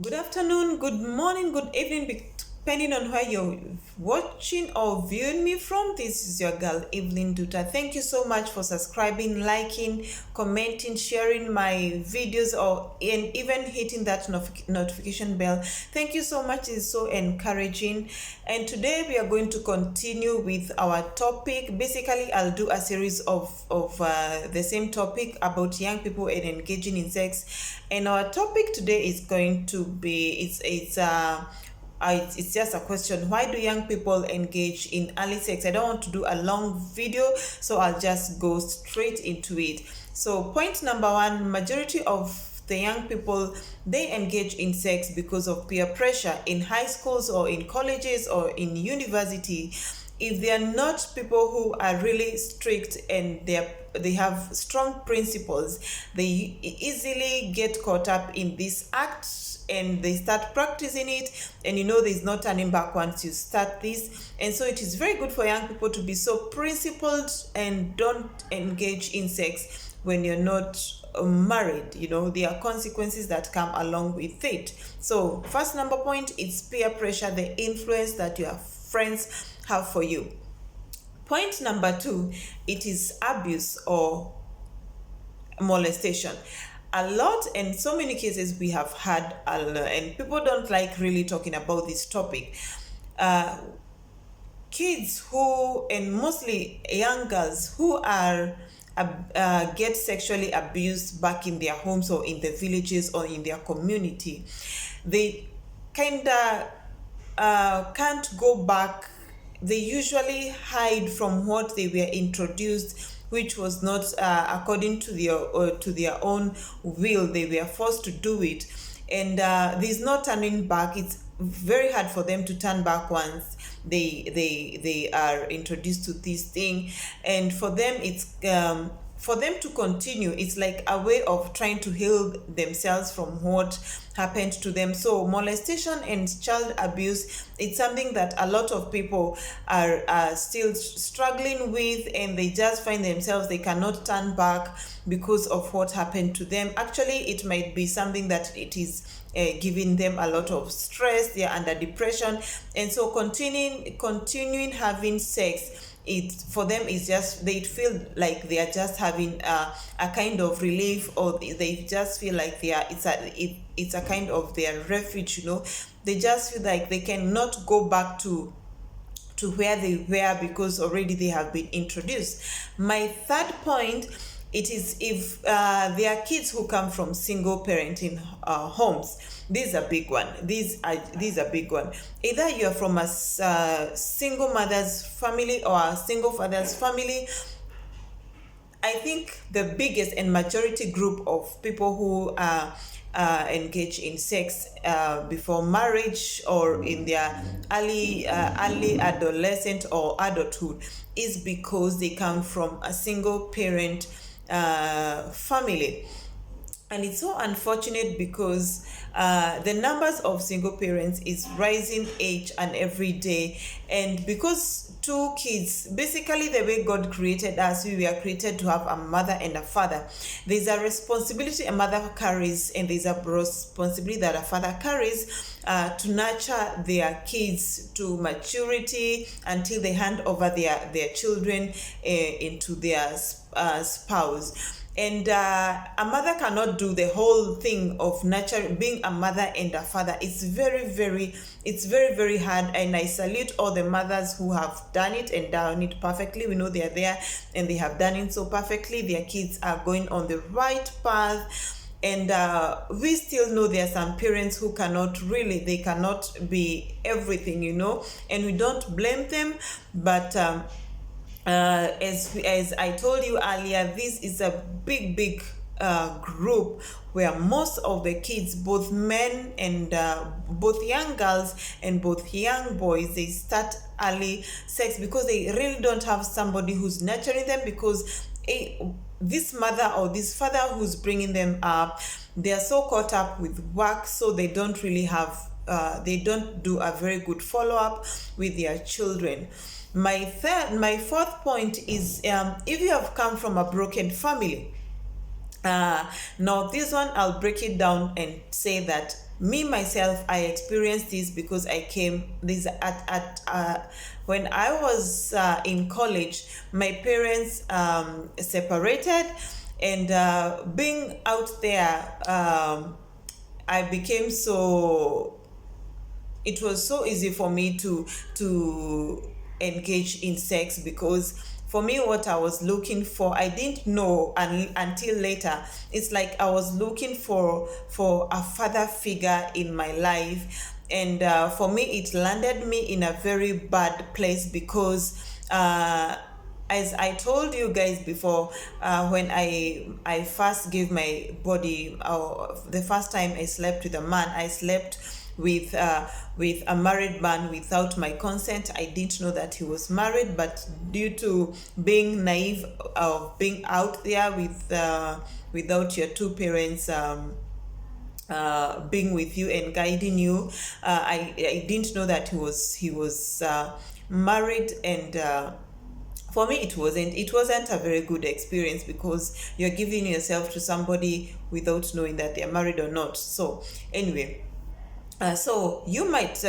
Good afternoon, good morning, good evening, depending on where you're watching or viewing me from. This is your girl, Evelyn Duta. Thank you so much for subscribing, liking, commenting, sharing my videos, and even hitting that notification bell. Thank you so much. It's so encouraging. And today we are going to continue with our topic. Basically, I'll do a series of the same topic about young people and engaging in sex. And our topic today is going to be it's just a question: why do young people engage in early sex? I don't want to do a long video, so I'll just go straight into it. So point number one: majority of the young people, they engage in sex because of peer pressure in high schools or in colleges or in university. If they are not people who are really strict and they have strong principles, they easily get caught up in this act and they start practicing it, and there's no turning back once you start this. And so it is very good for young people to be so principled and don't engage in sex when you're not married. There are consequences that come along with it. So first number point is peer pressure, the influence that your friends have for you. Point number two, it is abuse or molestation. A lot, and so many cases we have had, and people don't like really talking about this topic. Kids who, and mostly young girls who are get sexually abused back in their homes or in the villages or in their community, they kind of can't go back. They usually hide from what they were introduced, which was not according to their own will. They were forced to do it, and there's no turning back. It's very hard for them to turn back once they are introduced to this thing. And for them, it's for them to continue, it's like a way of trying to heal themselves from what happened to them. So molestation and child abuse, it's something that a lot of people are still struggling with, and they just find themselves, they cannot turn back because of what happened to them. Actually, it might be something that it is giving them a lot of stress. They are under depression, and so continuing having sex, it for them is just, they feel like they are just having a kind of relief, or they just feel like it's a kind of their refuge. They just feel like they cannot go back to where they were because already they have been introduced. My third point, it is if there are kids who come from single parenting homes. This is a big one. These are big one. Either you are from a single mother's family or a single father's family. I think the biggest and majority group of people who engage in sex before marriage or in their early adolescent or adulthood is because they come from a single parent family. And it's so unfortunate because the numbers of single parents is rising each and every day. And because two kids, basically the way God created us, we were created to have a mother and a father. There's a responsibility a mother carries, and there's a responsibility that a father carries to nurture their kids to maturity until they hand over their children into their spouse. And a mother cannot do the whole thing of nurturing, being a mother and a father. It's very hard. And I salute all the mothers who have done it and done it perfectly. We know they are there and they have done it so perfectly. Their kids are going on the right path. And we still know there are some parents who cannot be everything, and we don't blame them. But as I told you earlier, this is a big group where most of the kids, both men and both young girls and both young boys, they start early sex because they really don't have somebody who's nurturing them, because this mother or this father who's bringing them up, they are so caught up with work, so they don't really have they don't do a very good follow-up with their children. My fourth point is if you have come from a broken family, Now this one I'll break it down and say that me myself, I experienced this because I came this at when I was in college. My parents separated, and being out there, I became so it was so easy for me to engage in sex, because for me what I was looking for, I didn't know until later. It's like I was looking for a father figure in my life, and for me it landed me in a very bad place, because as I told you guys before, when I first gave my body, the first time I slept with a man, I slept with a married man without my consent. I didn't know that he was married, but due to being naive of being out there without your two parents being with you and guiding you, I didn't know that he was married, and for me it wasn't a very good experience, because you're giving yourself to somebody without knowing that they're married or not. So anyway, so you might,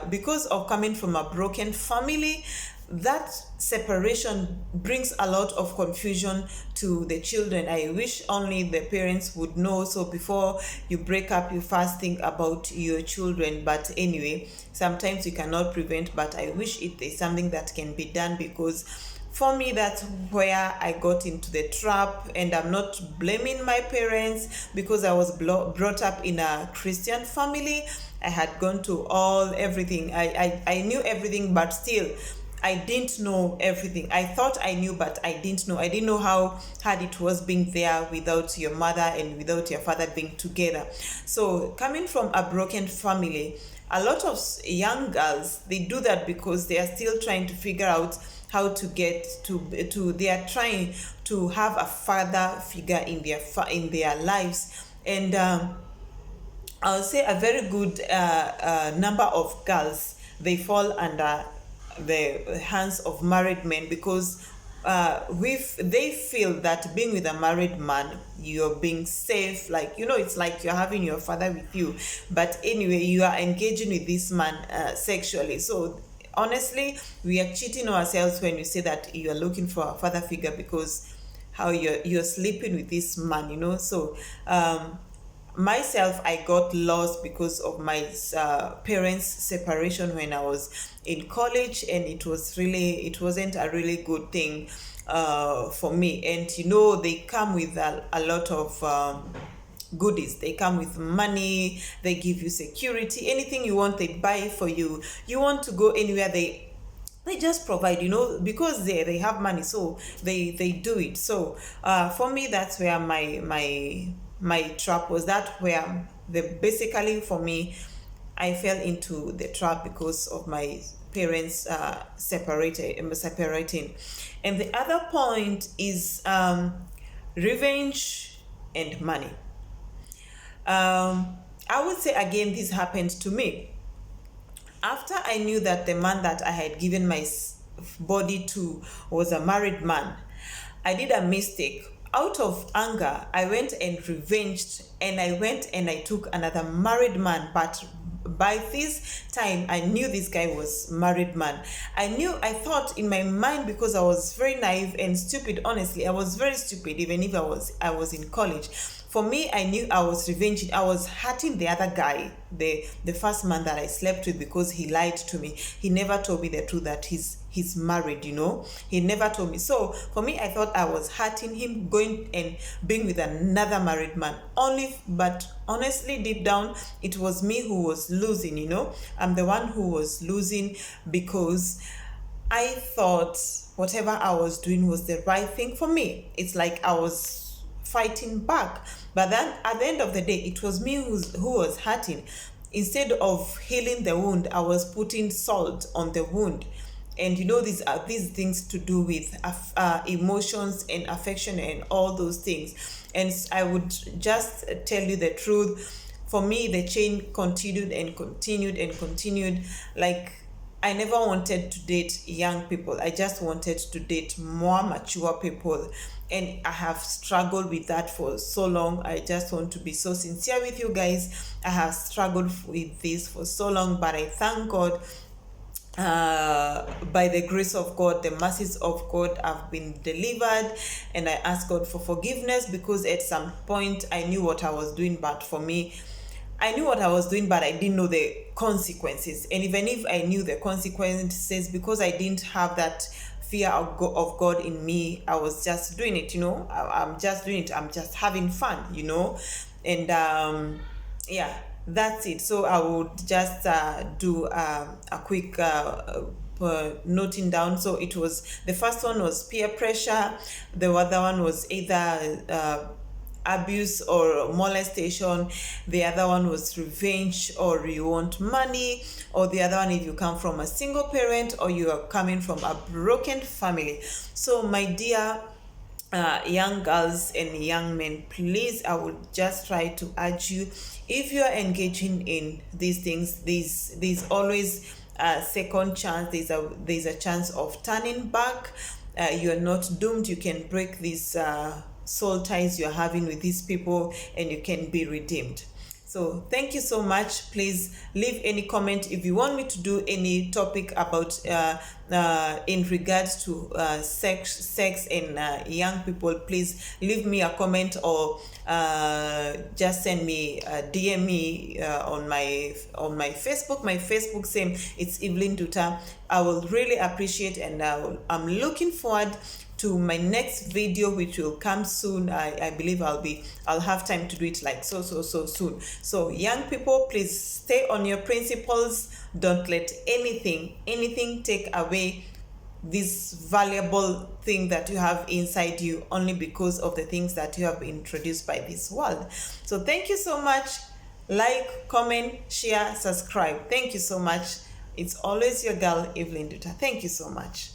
because of coming from a broken family, that separation brings a lot of confusion to the children. I wish only the parents would know. So before you break up, you first think about your children. But anyway, sometimes you cannot prevent, but I wish it is something that can be done, because for me that's where I got into the trap. And I'm not blaming my parents, because I was brought up in a Christian family. I had gone to everything. I knew everything, but still I didn't know everything. I thought I knew, but I didn't know. I didn't know how hard it was being there without your mother and without your father being together. So coming from a broken family, a lot of young girls, they do that because they are still trying to figure out how to get to they are trying to have a father figure in their lives. And I'll say a very good number of girls, they fall under the hands of married men, because they feel that being with a married man, you're being safe, like, it's like you're having your father with you, but anyway you are engaging with this man sexually. So honestly, we are cheating ourselves when you say that you are looking for a father figure, because how you're sleeping with this man, so myself, I got lost because of my parents separation when I was in college, and it wasn't a really good thing for me. And they come with a lot of goodies. They come with money, they give you security, anything you want they buy for you. You want to go anywhere, they just provide, because they have money, so they do it. So for me, that's where my trap was. That where basically for me, I fell into the trap because of my parents separating. And the other point is revenge and money. I would say again, this happened to me after I knew that the man that I had given my body to was a married man. I did a mistake. Out of anger, I went and revenged, and I went and I took another married man. But by this time, I knew this guy was married man. I thought in my mind, because I was very naive and stupid, honestly, I was very stupid, even if I was in college. For me, I knew I was revenging. I was hurting the other guy, the first man that I slept with, because he lied to me. He never told me the truth that he's married, He never told me. So for me, I thought I was hurting him, going and being with another married man. But honestly, deep down, it was me who was losing, I'm the one who was losing, because I thought whatever I was doing was the right thing for me. It's like I was fighting back, but then at the end of the day, it was me who was hurting. Instead of healing the wound, I was putting salt on the wound. And these things to do with emotions and affection and all those things. And I would just tell you the truth. For me, the chain continued and continued and continued. Like, I never wanted to date young people. I just wanted to date more mature people. And I have struggled with that for so long. I just want to be so sincere with you guys. I have struggled with this for so long, but I thank God, by the grace of God, the mercies of God, have been delivered, and I ask God for forgiveness, because at some point I knew what I was doing, but for me, I knew what I was doing, but I didn't know the consequences. And even if I knew the consequences, because I didn't have that fear of God in me, I was just doing it, I'm just doing it. I'm just having fun, And yeah, that's it. So I would just do a quick noting down. So it was, the first one was peer pressure. The other one was either abuse or molestation. The other one was revenge, or you want money. Or the other one, if you come from a single parent, or you are coming from a broken family. So my dear young girls and young men, please, I would just try to urge you, if you are engaging in these things, there's always a second chance. There's a chance of turning back. You're not doomed. You can break these soul ties you're having with these people, and you can be redeemed. So thank you so much. Please leave any comment if you want me to do any topic about in regards to sex and young people. Please leave me a comment, or just send me DM me on my Facebook. My Facebook same, it's Evelyn Duta. I will really appreciate, and I'm looking forward to my next video, which will come soon. I believe I'll have time to do it like so soon. So young people, please stay on your principles. Don't let anything take away this valuable thing that you have inside you, only because of the things that you have been introduced by this world. So thank you so much. Like, comment, share, subscribe. Thank you so much. It's always your girl, Evelyn Duta. Thank you so much.